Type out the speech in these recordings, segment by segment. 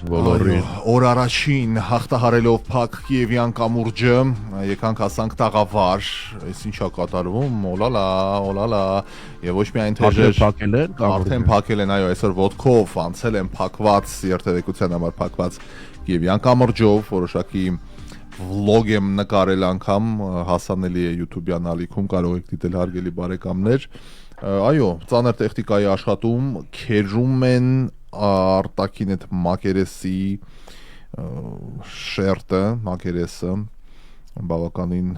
Բոլորին օր առաջին հաղթահարելով փակ Կիևյան կամուրջը եկանք հասանք տաղավար, այս ինչա կատարվում, օլալա եւ ոչ միայն թեժեր արդեն փակել են, այո, այսօր ոդկով անցել են փակված երթևեկության համար փակված Կիևյան կամուրջով, որոշակի վլոգ եմ նկարել անգամ հասանելի է YouTube-յան ալիքում, կարող եք դիտել հարգելի բարեկամներ, այո, ծանր տեխնիկայի աշխատում քերում են արտաքին այդ մակերեսի շերտը, մակերեսը բավականին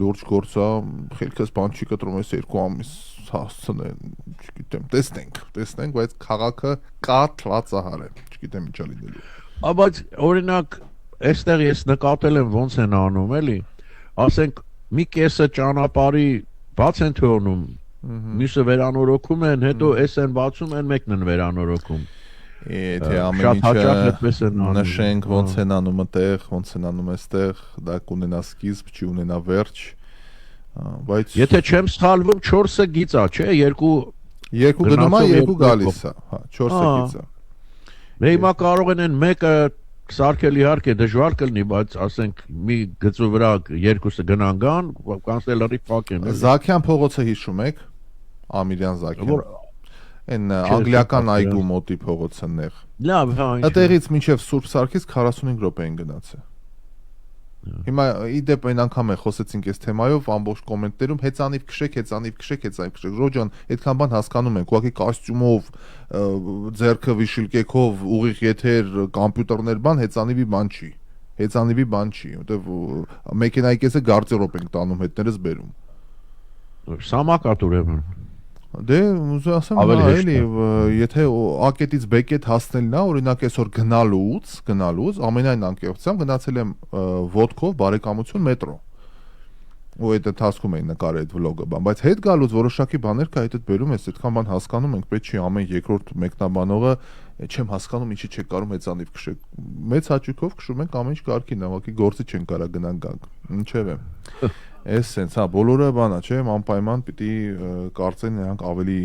լուրջ գործ է, խելքս բան չի կտրում այս 2 ամիս հասցնեն, չգիտեմ, տեսնենք, բայց քաղաքը կա թվացահար է, չգիտեմ ինչա լինելու։ Բայց օրինակ այստեղ ես նկատել եմ ոնց են անում, էլի, ասենք մի կեսը ճանապարհի բաց են թողնում, մյուսը վերանորոգում են, հետո այս են բացում, են մեկն են վերանորոգում։ Եթե ամեն ինչը նշենք ոնց են անում այդտեղ, ոնց են անում այստեղ, դա կունենա սկիզբ, չի ունենա վերջ, բայց եթե չեմ սխալվում 4-ը գիծ է, չէ, 2 գնում է, 2 գալիս է, հա, 4-ը գիծ է։ Հիմա կարող են մեկը սարքել իհարկե դժվար կլինի, բայց ասենք մի գծու վրա 2-ը գնան գան, կանսելերի փակեն։ Զաքյան փողոցը հիշում եք, Ամիրյան Զաքյան։ Այն անգլիական այգու մոտի փողոցը նեղ։ Լավ, հա։ Այդտեղից մինչև Սուրբ Սարգիս 45 րոպե են գնացել։ Հիմա իդեպ այն անգամ է խոսեցինք այս թեմայով ամբողջ կոմենտներում հեծանիվ քշեք, Ռոջան, այդքան բան հասկանում ենք, ուղղակի կոստյումով, ձեռքը վիշիլկեքով, ուղիղ եթեր, կոմպյուտերներ բան, հեծանիվի բան չի, որտեվ մեքենայի կեսը գարդերոբ ենք տանում, հետներս բերում։ Սամակատ ուրեմն։ Դե ուզում ասեմ, էլի, եթե A-կետից B-կետ հասնելն է, օրինակ այսօր գնալուց, ամենայն անկեղծությամբ գնացել եմ ոդկով բարեկամություն մետրո։ Ու այդ ընթացքում էին նկարել այդ վլոգը, բայց հետ գալուց որոշակի բաներ կա, այդ բերում ես, այդքան բան հասկանում ենք, պետք չի ամեն երկրորդ մեկնաբանողը չեմ հասկանում ինչի չեք կարող հեծանիվ քշեք։ Մեծ հաճույքով քշում ենք ամեն ինչ կարգին է, ուղղակի գործի չեն կարա գնանք գանք։ Ինչևէ։ Էս սենց, հա, բոլորը բանա, չէ, անպայման պիտի կարծեն նրանք ավելի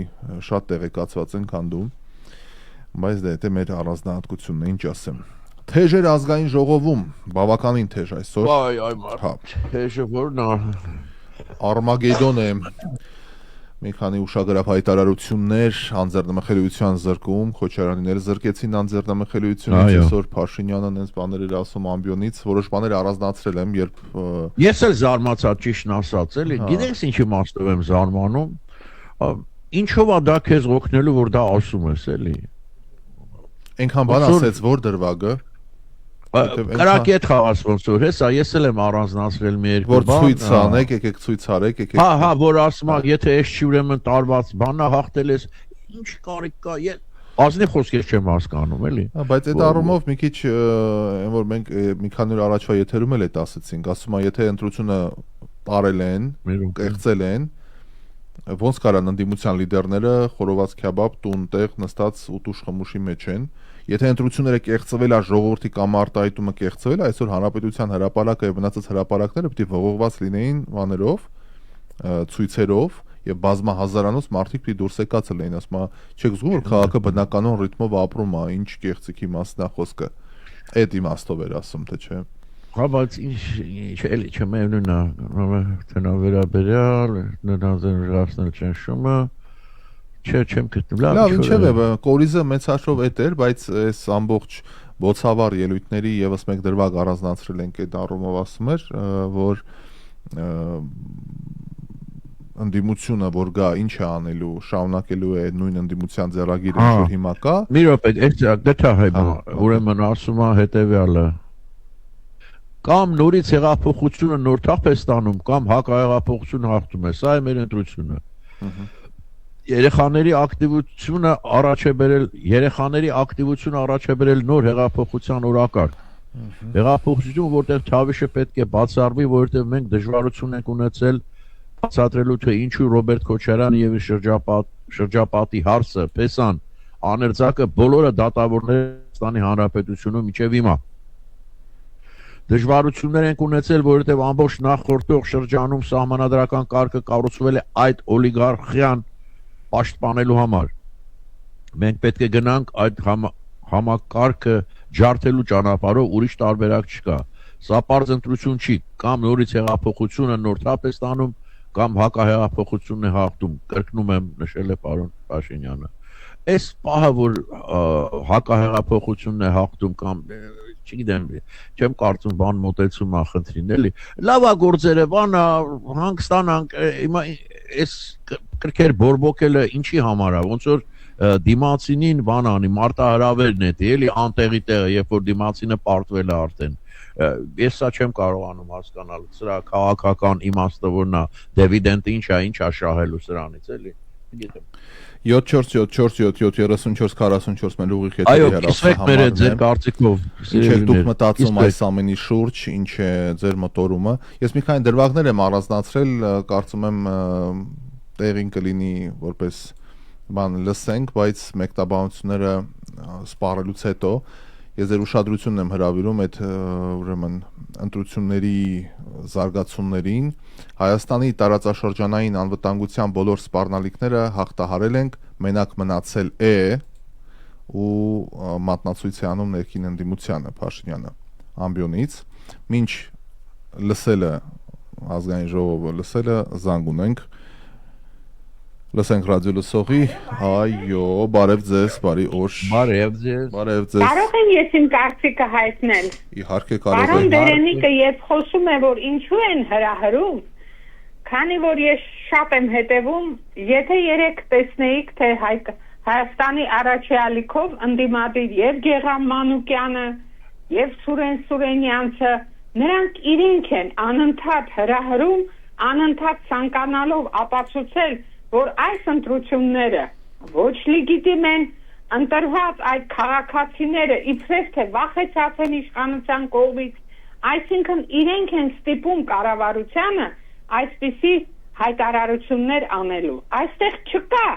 շատ տեղեկացված են, քան դու, բայց դա մեր առանձնահատկությունն է, ինչ ասեմ։ Թեժեր ազգային ժողովում, բավականին թեժ այսօր։ Այ մարդ, թեժը որն է։ Արմագեդոն է, մի քանի ուշագրավ հայտարարություններ, անձեռնմխելիության զրկում, Քոչարյանիները զրկեցին անձեռնմխելիությունից, այսօր Փաշինյանը նենց բաներ էր ասում ամբիոնից, որոշ բաներ առանձնացրել եմ, երբ Ես էլ զարմացա ճիշտն ասած, էլի, գիտես ինչ իմաստով եմ զարմանում, ինչով է դա քեզ օգնելու, որ դա ասում ես, էլի։ Այնքան բան ասեց, որ դրվագը Կրակետ խաղաց ոնց որ հեսա, ես էլ եմ առանձնացրել մի երկու բան։ Որ ցույց անեք, եկեք ցույց արեք, եկեք։ Հա, որ ասում ա, եթե էս չի ուրեմն տարված բանա հաղթել ես, ինչ կարիք կա, ազնիվ խոսքեր չեմ հասկանում, էլի։ Բայց այդ առումով մի քիչ այն որ մենք մի քանի օր առաջվա եթերում էլ այդ ասացինք, ասում ա, եթե ընտրությունը տարել են, կեղծել են, ոնց կարան ընդդիմության լիդերները խորոված քյաբաբ տուն տեղ նստած ուտուշ խմուշի մեջ են։ Եթե ընտրությունները կեղծվել է, ժողովրդի կամ արտահայտումը կեղծվել է, այսօր հանրապետության հրապարակը եւ մնացած հրապարակները պիտի ողողված լինեին բաներով, ցույցերով եւ բազմահազարանոց մարդիկ պիտի դուրս եկած լինեին, ասում ա, չեք զգում որ քաղաքը բնականon ռիթմով ապրում է, ինչ կեղծիքի մասն է խոսքը։ Այդ իմաստով էր ասում, թե չէ։ Հա, բայց ինչ էլի չմեւնուն է, տնա վերաբերյալ, նրանց ռասնել ճնշումը չեմ գտնում։ Լավ, ինչևէ, կորիզը մեծ հաշվով էդ էր, բայց այս ամբողջ բոցավառ ելույթների եւս մեկ դրվագ առանձնացրել ենք այդ առումով ասում էր, որ ընդդիմությունը որ գա ինչ է անելու, շարունակելու է նույն ընդդիմության ձեռագիրը որ հիմա կա։ Մի րոպե, դա հայ ուրեմն ասում է հետեւյալը կամ նորից հեղափոխությունը նոր թափ է ստանում, կամ հակահեղափոխությունը հաղթում է, սա է մեր ընտրությունը։ Երեխաների ակտիվությունը առաջ է բերել նոր հեղափոխության օրակարգ։ Հեղափոխություն, որտեղ Թավիշը պետք է բացառվի, որովհետև մենք դժվարություն ենք ունեցել բացատրելու թե ինչու Ռոբերտ Քոչարյանը եւ շրջապատի հարսը, Փեսան, Աներձակը բոլորը դատավորներ Հայաստանի Հանրապետությունում մինչև հիմա։ Դժվարություններ ենք ունեցել, որովհետև ամբողջ նախորդող շրջանում սահմանադրական կարգը կառուցվել է այդ օլիգարխիան պաշտպանելու համար։ Մենք պետք է գնանք այդ համակարգը ջարդելու ճանապարհով ուրիշ տարբերակ չկա։ Սա պարզ ընտրություն չի, կամ նորից հեղափոխությունը նոր թափ է ստանում, կամ հակահեղափոխությունն է հաղթում, կրկնում եմ, նշել է պարոն Փաշինյանը։ Այս պահը, որ հակահեղափոխությունն է հաղթում կամ չգիտեմ, չեմ կարծում բան մոտեցում ա խնդրին, էլի։ Լավ է գործերը, բանա, հանգստանանք, հիմա այս կրկեր բորբոքելը ինչի համար է, ոնց որ դիմացինին բան անի, մարտահրավեր նետի, էլի անտեղի տեղը, երբ որ դիմացինը պարտվել է արդեն։ Ես սա չեմ կարողանում հասկանալ, սրա քաղաքական իմաստը որն է, դիվիդենտը ինչ է շահելու սրանից, էլի։ Գիտեմ։ 744 մեր ուղիղ հետևի Այո, կիսվեք մեր հետ ձեր կարծիքով։ Ինչ եք դուք մտածում այս ամենի շուրջ, ինչ է ձեր մտորումը։ Ես մի քանի դրվագներ եմ առանձնացրել, կարծում եմ տեղին կլինի որպես բան լսենք, բայց մեկտաբանությունները սպառելուց հետո ես ձեր ուշադրությունն եմ հրավիրում այդ ուրեմն ընտրությունների զարգացումներին։ Հայաստանի տարածաշրջանային անվտանգության բոլոր սպառնալիքները հաղթահարել ենք, մենակ մնացել է ու մատնացույց է անում ներքին ընդդիմությանը Փաշինյանը ամբիոնից։ Մինչ լսելը ազգային ժողովը լսելը զանգ ունենք։ Լսենք ռադիո լսողի, այո, բարև ձեզ, բարի օր։ Բարև ձեզ։ Բարև ձեզ։ Կարող եմ ես իմ կարծիքը հայտնել։ Իհարկե կարող եք։ Պարոն Դերենիկը երբ խոսում է, որ ինչու են հրահրում, քանի որ ես շատ եմ հետևում, եթե երեք տեսնեիք, թե Հայաստանի առաջալիքով ընդդիմադիր եւ Գեգամ Մանուկյանը եւ Սուրեն Սուրենյանցը, նրանք իրենք են անընդհատ հրահրում, անընդհատ ցանկանալով ապացուցել, որ այս ընտրությունները ոչ լեգիտիմ են, ընտրված այդ քաղաքացիները իբրև թե վախեցած են իշխանության կողմից, այսինքն իրենք են ստիպում կառավարությանը այսպիսի հայտարարություններ անելու։ Այստեղ չկա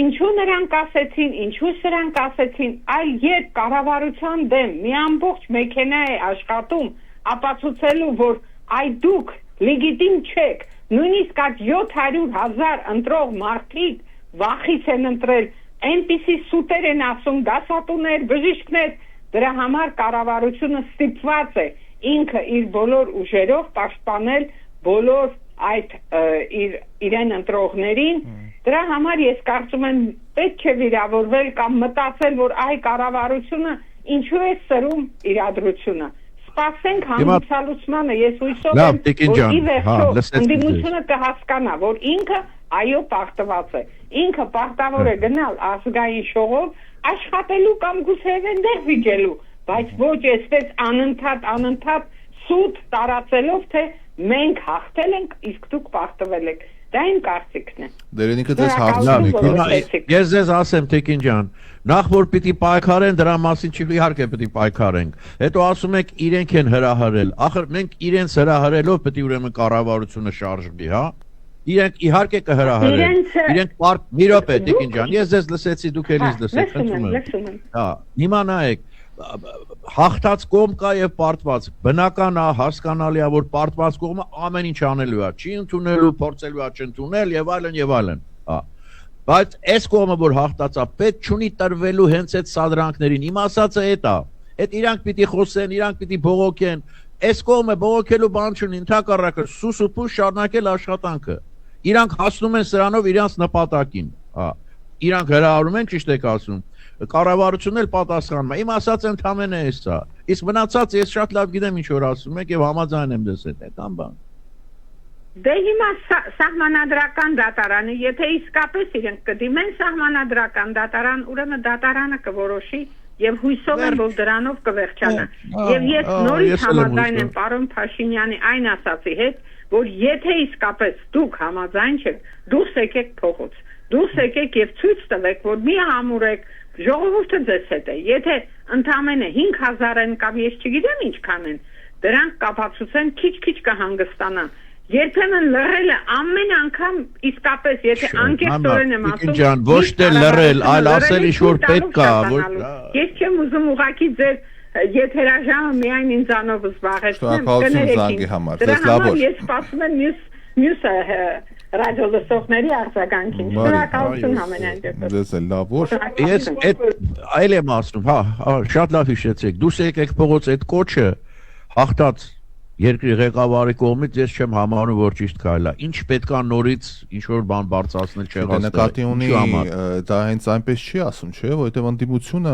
ինչու նրանք ասեցին, ինչու սրանք ասեցին, այլ երբ կառավարության դեմ մի ամբողջ մեքենա է աշխատում ապացուցելու, որ այ դուք լեգիտիմ չեք, նույնիսկ այդ 700,000 ընտրող մարդիկ վախից են ընտրել, այնպիսի սուտեր են ասում, դասատուներ, բժիշկներ, դրա համար կառավարությունը ստիպված է ինքը իր բոլոր ուժերով պաշտպանել բոլոր այդ իրեն ընտրողներին, դրա համար ես կարծում եմ պետք է վիրավորվել կամ մտածել, որ այ կառավարությունը ինչու է սրում իրադրությունը։ Սպասենք հանդիսալուծմանը, ես հույսով եմ, որ ի վերջո ընդդիմությունը կհասկանա, որ ինքը այո պարտված է, ինքը պարտավոր է գնալ ազգային ժողով, աշխատելու կամ գուցե այնտեղ վիճելու, բայց ոչ այսպես անընդհատ սուտ տարածելով, թե մենք հաղթել ենք, իսկ դուք պարտվել եք։ Դա իմ կարծիքն է։ Դերենիկը ձեզ հարցնում եք։ Ես ձեզ ասեմ, Տիկին ջան, նախ որ պիտի պայքարեն, դրա մասին իհարկե պիտի պայքարենք։ Հետո ասում եք իրենք են հրահրել։ Ախր մենք իրենց հրահրելով պիտի ուրեմն կառավարությունը շարժվի, հա։ Իրենք իհարկե կհրահրեն։ Իրենք մի րոպե, Տիկին ջան, ես ձեզ լսեցի, դուք էլի լսեք, խնդրում եմ։ Հա, հիմա նայեք, հաղթած կողմ կա եւ պարտված, բնական է, հասկանալի է, որ պարտված կողմը ամեն ինչ անելու է, չի ընդունելու, փորձելու է չընդունել եւ այլն, հա։ Բայց այս կողմը, որ հաղթած է, պետք չունի տրվելու հենց այդ սադրանքներին, իմ ասածը այդ է, այդ իրանք պիտի խոսեն, իրանք պիտի բողոքեն, այս կողմը բողոքելու բան չունի, ընդհակառակը սուսուփուս շարունակել աշխատանքը, իրանք հասնում են սրանով իրանց նպատակին, հա, իրանք հրահարում են, ճիշտ եք ասում, կառավարությունն էլ պատասխանում է, իմ ասածը ընդամենը էս է, իսկ մնացած ես շատ լավ գիտեմ ինչ որ ասում եք եւ համաձայն եմ դες հետ, այդքան բան։ Դե հիմա սահմանադրական դատարանը, եթե իսկապես իրենք կդիմեն սահմանադրական դատարան, ուրեմն դատարանը կորոշի եւ հույսով եմ, որ դրանով կվերջանա։ Եվ ես նորից համաձայն եմ պարոն Փաշինյանի այն ասացի հետ, որ եթե իսկապես դուք համաձայն չեք, դուրս եկեք փողոց, դուրս եկեք եւ ցույց տվեք, որ մի համուրեք, ժողովուրդը ձեզ հետ է, եթե ընդամենը 5,000 են կամ ես չգիտեմ ինչքան են, դրանք կապացուցեն քիչ-քիչ կհանգստանան։ Երբեմն լռելը ամեն անգամ իսկապես, եթե անկեղծորեն եմ ասում, ջան, ոչ թե լռել, այլ ասել ինչ-որ պետք է, ես չեմ ուզում ուղղակի ձեր եթերաժամը միայն ինձանով զբաղեցնեմ, կներեք ինձ, դրա համար ես սպասում եմ մյուս ռադիո լսողների արձագանքին։ Շնորհակալություն ամենայն դեպքում։ Դες էլ լավ որ Ես այլ եմ ասում, շատ լավ հիշեցեք։ Դուս եկեք փողոց այդ կոչը հաղթած երկրի ղեկավարի կողմից ես չեմ համարում, որ ճիշտ քայլ է։ Ինչ պետքա նորից ինչ որ բան բարձրացնել չեղած։ նկատի ունի դա հենց այնպես չի ասում, չէ՞, որովհետև ընդդիմությունը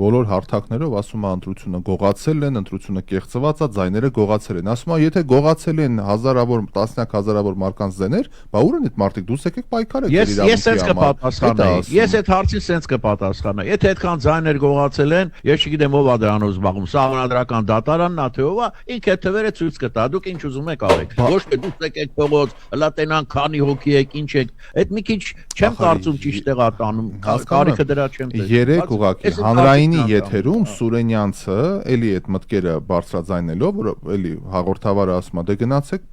բոլոր հարթակներով ասում է ընտրությունը գողացել են, ընտրությունը կեղծված է, ձայները գողացել են։ Ասում է, եթե գողացել են հազարավոր, տասնյակ հազարավոր մարկանց ձայներ, բա ուր են այդ մարդիկ, դուս եկեք պայքարեք Ես sense կպատասխանեի։ Ես այդ հարցին sense կպատասխանեի։ Եթե այդքան ձայներ գողացել են, ես չգիտեմ ով է դրանով զբաղվում, սահմանադրական դատարանն է թե ով է, ինքը թվերը ցույց կտա, դուք ինչ ուզում եք արեք։ Ոչ թե դուք եկեք փողոց, հլա տենան քանի հոգի եք, ինչ եք։ Այդ մի քիչ չեմ կարծում ճիշտ տեղա տանում, կարիքը դրա չեմ տեսնում։ Երեք ուղղակի հանրայինի եթերում Սուրենյանցը էլի այդ մտքերը բարձրաձայնելով, որ էլի հաղորդավարը ասում է, դե գնացեք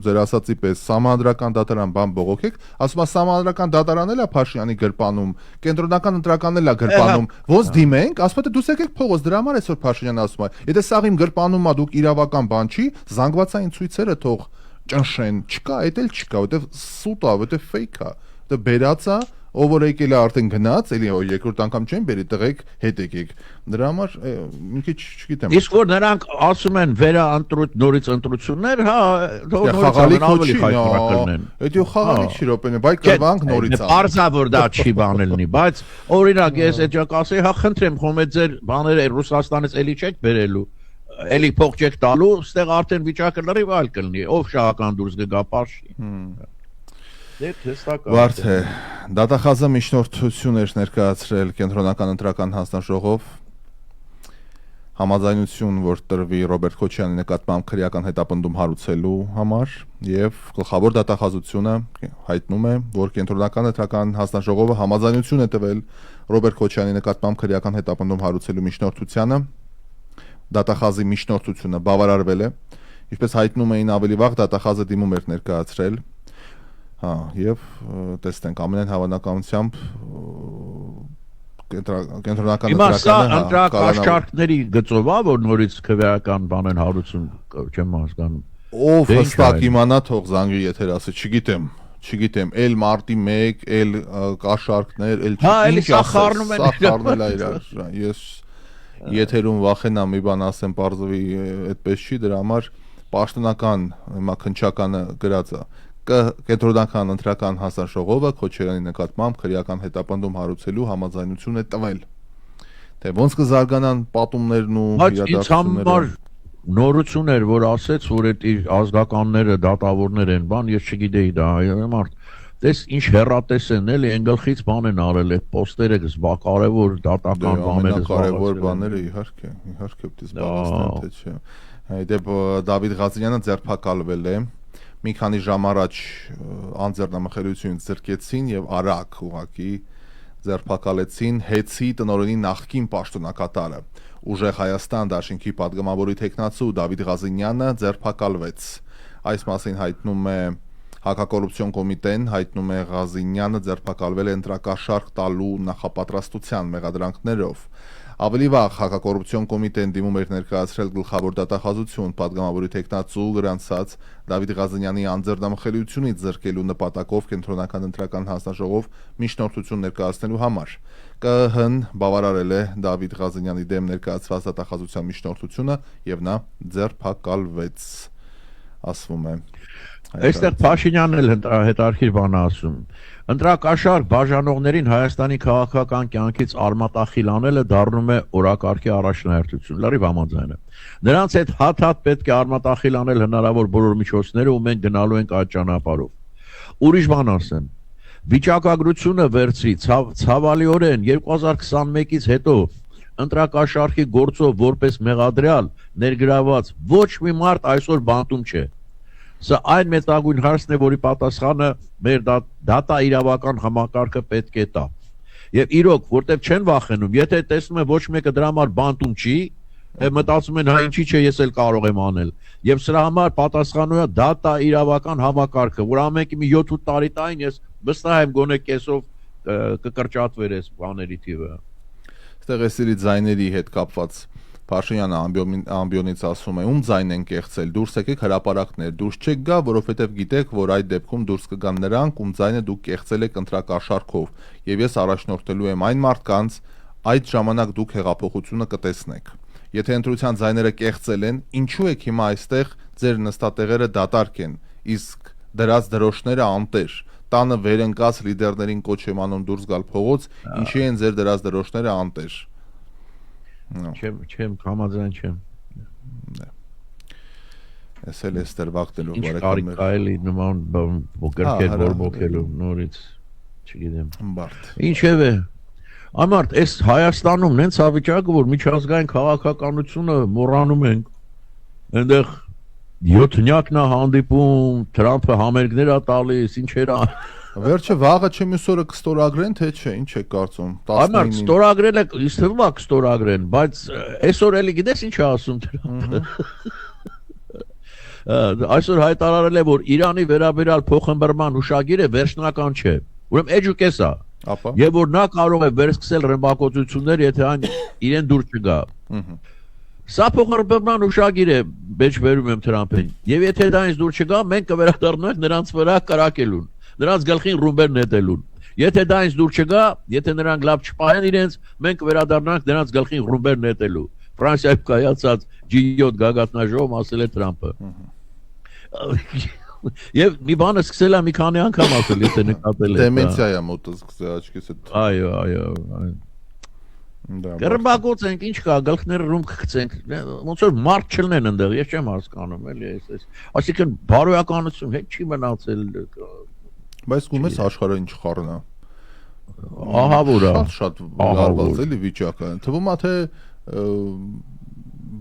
ձեր ասացի պես սահմանադրական դատարան բան բողոքեք, ասում է սահմանադրական դատարանն էլ է Փաշինյանի գրպանում, կենտրոնական ընտրականն էլ է գրպանում, ոնց դիմենք, ասում է դուք եկեք փողոց, դրա համար այսօր Փաշինյանը ասում է, եթե սաղ իմ գրպանում է դուք իրավական բան չի, զանգվածային ցույցերը թող ճնշեն, չկա, այդ էլ չկա, որտեվ սուտ է, որտեվ fake է, դա բերած է, ով որ եկել է արդեն գնաց, էլի երկրորդ անգամ չեն բերի, տղեկ հետ եկեք։ Դրա համար մի քիչ չգիտեմ։ Իսկ որ նրանք ասում են նորից ընտրություններ, հա, խաղալիք ավելի հայտարարակն։ Այդ խաղալիք չի ռոպեն, բայ կրվանք նորից։ Պարզա որ դա չի բանել լինի, բայց օրինակ ես այդ ճակ ասեի, հա խնդրեմ, խոմ ձեր բաները Ռուսաստանից էլի չեք բերելու։ Էլի փող չեք տալու, ստեղ արդեն վիճակը լրիվ այլ կլինի, ով շահական դուրս կգա Փաշի։ Դե թեստական։ Վարդ է, դատախազը միջնորդություն էր ներկայացրել կենտրոնական ընտրական հանձնաժողով, համաձայնություն, որ տրվի Ռոբերտ Քոչյանի նկատմամբ քրեական հետապնդում հարուցելու համար, եւ գլխավոր դատախազությունը հայտնում է, որ կենտրոնական ընտրական հանձնաժողովը համաձայնություն է տվել Ռոբերտ Քոչյանի նկատմամբ քրեական հետապնդում հարուցելու միջնորդությանը։ Դատախազի միջնորդությունը բավարարվել է, ինչպես հայտնում էին ավելի վաղ դատախազը դիմում էր ներկայացրել, հա, եւ տեսնենք ամենայն հավանականությամբ կենտրոնական ընտրակաշառքների գծով է, որ նորից քվեական բան են հարուցում, չեմ հասկանում։ Ով հստակ իմանա, թող զանգի եթեր ասի, չգիտեմ, էլ մարտի 1, էլ կաշառքներ, էլ ինչ սախարնում սախարնել է իրար, ես եթերում վախենամ մի բան ասեմ, պարզվի այդպես չի, դրա համար պաշտոնական հիմա քնչականը գրած է կենտրոնական ընտրական հանձնաժողովը Քոչարյանի նկատմամբ քրեական հետապնդում հարուցելու համաձայնություն է տվել։ Թե ոնց կզարգանան պատումներն ու իրադարձությունները։ Նորություն էր, որ ասեց, որ այդ իր ազգականները դատավորներ են, բան ես չգիտեի դա, մարդ Դες ինչ հերատես են էլի ընկլխից բան են արել այդ պոստերը կարևոր դատական բաները կարևոր բաները իհարկե դες բանաստան թե չէ Այդեպ Դավիթ Ղազարյանը ձերբակալվել է մի քանի ժամ առաջ անձեռնամխելիությունից զրկեցին եւ արագ ուղակի ձերբակալեցին Հեցի տնօրենի նախկին պաշտոնակատարը Ուժեղ Հայաստան դաշինքի падգամավորի տեխնացու Դավիթ Ղազարյանը ձերբակալվեց այս մասին հայտնում է Հակակոռուպցիոն կոմիտեն հայտնում է Ղազարյանը ձերբակալվել է ընտրակաշառք տալու նախապատրաստության մեղադրանքներով Ավելի վաղ Հակակոռուպցիոն կոմիտեն դիմում էր ներկայացրել գլխավոր դատախազություն падգամավորի տեխնացու գրանցած Դավիթ Ղազարյանի անձեռնամխելիությունից զրկելու նպատակով կենտրոնական ընտրական հանձնաժողով միջնորդություն ներկայացնելու համար ԿՀ-ն բավարարել է Դավիթ Ղազարյանի դեմ ներկայացված դատախազության միջնորդությունը եւ նա ձերբակալվեց ասվում է Այստեղ Փաշինյանն էլ հետարքիր բան ասում Ընտրակաշառք բաժանողներին Հայաստանի քաղաքական կյանքից արմատախիլ անելը դառնում է օրակարգի առաջնահերթություն լրիվ համաձայն եմ Նրանց հետ հատ պետք է արմատախիլ անել հնարավոր բոլոր միջոցները ու մենք գնալու ենք այդ ճանապարհով Ուրիշ բան ասեմ Վիճակագրությունը վերցրի ցավալիորեն 2021-ից հետո ընտրակաշառքի գործով որպես մեղադրյալ ներգրաված ոչ մի մարդ այսօր բանտում չէ Սա այն մեծագույն հարցն է, որի պատասխանը մեր դատա իրավական համակարգը պետք է տա։ Եվ իրոք, որտեղ չեն վախենում, եթե տեսնում են ոչ մեկը դրա համար բանտում չի, մտածում են հա ինչի՞ չէ ես էլ կարող եմ անել։ Եվ սրա համար պատասխանում է դատա իրավական համակարգը, որ ամենքի մի 7-8 տարի ես վստահ եմ գոնե կեսով կկրճատվեր այս բաների թիվը։ Այստեղ էսերի ձայների հետ կապված Փաշինյանը ամբիոնից ասում է, ում ձայն են կեղծել, դուրս եկեք հրապարակներ, դուրս չեք գա, որովհետև գիտեք, որ այդ դեպքում դուրս կգան նրանք, ում ձայնը դուք կեղծել եք ընտրակաշառքով, եւ ես առաջնորդելու եմ այն մարդկանց, այդ ժամանակ դուք հեղափոխությունը կտեսնեք։ Եթե ընտրության ձայները կեղծել են, ինչու եք հիմա այստեղ ձեր նստատեղերը դատարկ են, իսկ դրած դրոշները անտեր, տանը վերընկած լիդերներին կոչ եմ անում դուրս գալ փողոց, ինչի են ձեր դրած դրոշները անտեր։ Չեմ, համաձայն չեմ։ Ես էլ էստեր վաղտելով բարեկամներ։ Ինչ կարելի նման գրքեր բորբոքելու նորից, չգիտեմ։ Բարդ։ Ինչևէ, ամարտ, այս Հայաստանում նենց ավիճակը, որ միջազգային քաղաքականությունը մոռանում ենք, այնտեղ 7-նյակն է հանդիպում, Թրամփը համերգներ է տալիս, ինչեր է։ Վերջը վաղը չէ մյուս օրը կստորագրեն, թե չէ, ինչ եք կարծում։ Ամարտ, ստորագրել է, ինձ թվում է կստորագրեն, բայց այսօր էլի գիտես ինչ է ասում Թրամփը։ Այսօր հայտարարել է, որ Իրանի վերաբերյալ փոխըմբռնման հուշագիրը վերջնական չէ։ Ուրեմն էջուկես է։ Եվ որ նա կարող է վերսկսել ռմբակոծություններ, եթե այն իրեն դուր չգա։ Սա փոխըմբռնման հուշագիր է, մեջ վերում եմ Թրամփին։ Եվ եթե դա ինձ դուր չգա, մենք կվերադառնանք նրանց վրա կրակելուն։ Նրանց գլխին ռումբեր նետելուն։ Եթե դա ինձ դուր չգա, եթե նրանք լավ չպահեն իրենց, մենք վերադառնանք նրանց գլխին ռումբեր նետելու։ Ֆրանսիայում կայացած G7 գագաթնաժողովում ասել է Թրամփը։ Եվ մի բանը սկսել է մի քանի անգամ ասել, եթե նկատել եք։ Դեմենցիա է մոտը սկսել աչքիս հետ։ Այո։ Կրմբակոծենք, ինչ կա, գլխները ռումբ կգցենք։ Ոնց որ մարդ չլնեն այնտեղ, ես չեմ հասկանում, էլի այս։ Այսինքն բարոյականություն հետ չի մնացել։ Բայց գումես աշխարհը ինչ խառն է։ Ահա որ է։ Շատ լարված էլի վիճակը։ Թվում է թե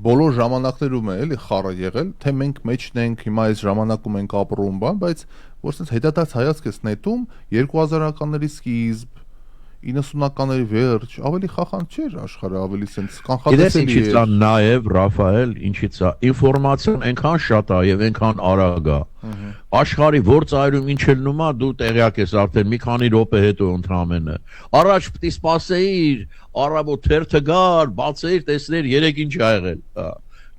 բոլոր ժամանակներում է էլի խառը եղել, թե մենք մեջն ենք, հիմա այս ժամանակում ենք ապրում, բայց որ sense հետադարձ հայացք ես նետում 2000-ականների սկիզբ 90-ականների վերջ, ավելի խախանդ չէր աշխարհը, ավելի sense կանխատեսելի էր։ Ինչի՞ց է նաև Ռաֆայել, ինչի՞ց է ինֆորմացիան այնքան շատ է եւ այնքան արագ է։ Աշխարհի որ ծայրում ինչ է լնում է, դու տեղյակ ես արդեն մի քանի րոպե հետո ընդհանրապես։ Առաջ պիտի սպասեիր, առավոտ թերթը գար, բացեիր, տեսներ երեք ինչ ա եղել։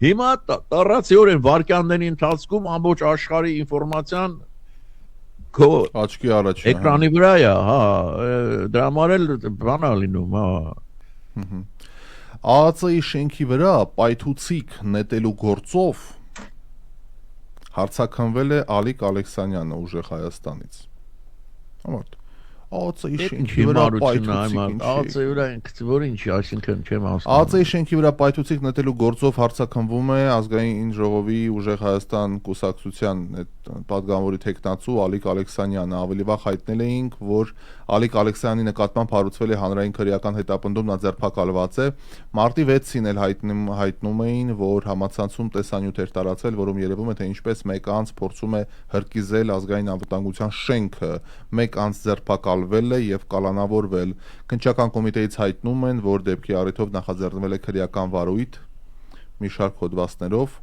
Հիմա տառացիորեն վարքյանների ընթացքում ամբողջ աշխարհի ինֆորմացիան քո աչքի առաջ էկրանի վրա է, հա, դրա համար էլ բան է լինում, հա։ ԱԱԾ-ի շենքի վրա պայթուցիկ նետելու գործով հարցաքնվել է Ալիկ Ալեքսանյանը ուժեղ Հայաստանից։ Համարդ ԱԱԾ-ի շենքի վրա պայթուցիկ, ԱԱԾ-ի վրա որ ինչի, այսինքն չեմ հասկանում։ ԱԱԾ-ի շենքի վրա պայթուցիկ նետելու գործով հարցաքնվում է Ազգային ժողովի ուժեղ Հայաստան կուսակցության պատգամավորի տեխնացու Ալիկ Ալեքսանյանը։ Ավելի վաղ հայտնել էինք, որ Ալիկ Ալեքսյանի նկատմամբ հարուցվել է հանրային քրեական հետապնդում, նա ձերբակալված է։ Մարտի 6-ին էլ հայտնում էին, որ համացանցում տեսանյութ էր տարածել, որում երևում է, թե ինչպես մեկ անձ փորձում է հրկիզել ազգային անվտանգության շենքը, մեկ անձ ձերբակալվել է եւ կալանավորվել։ Քննչական կոմիտեից հայտնում են, որ դեպքի առիթով նախաձեռնվել է քրեական վարույթ մի շարք հոդվածներով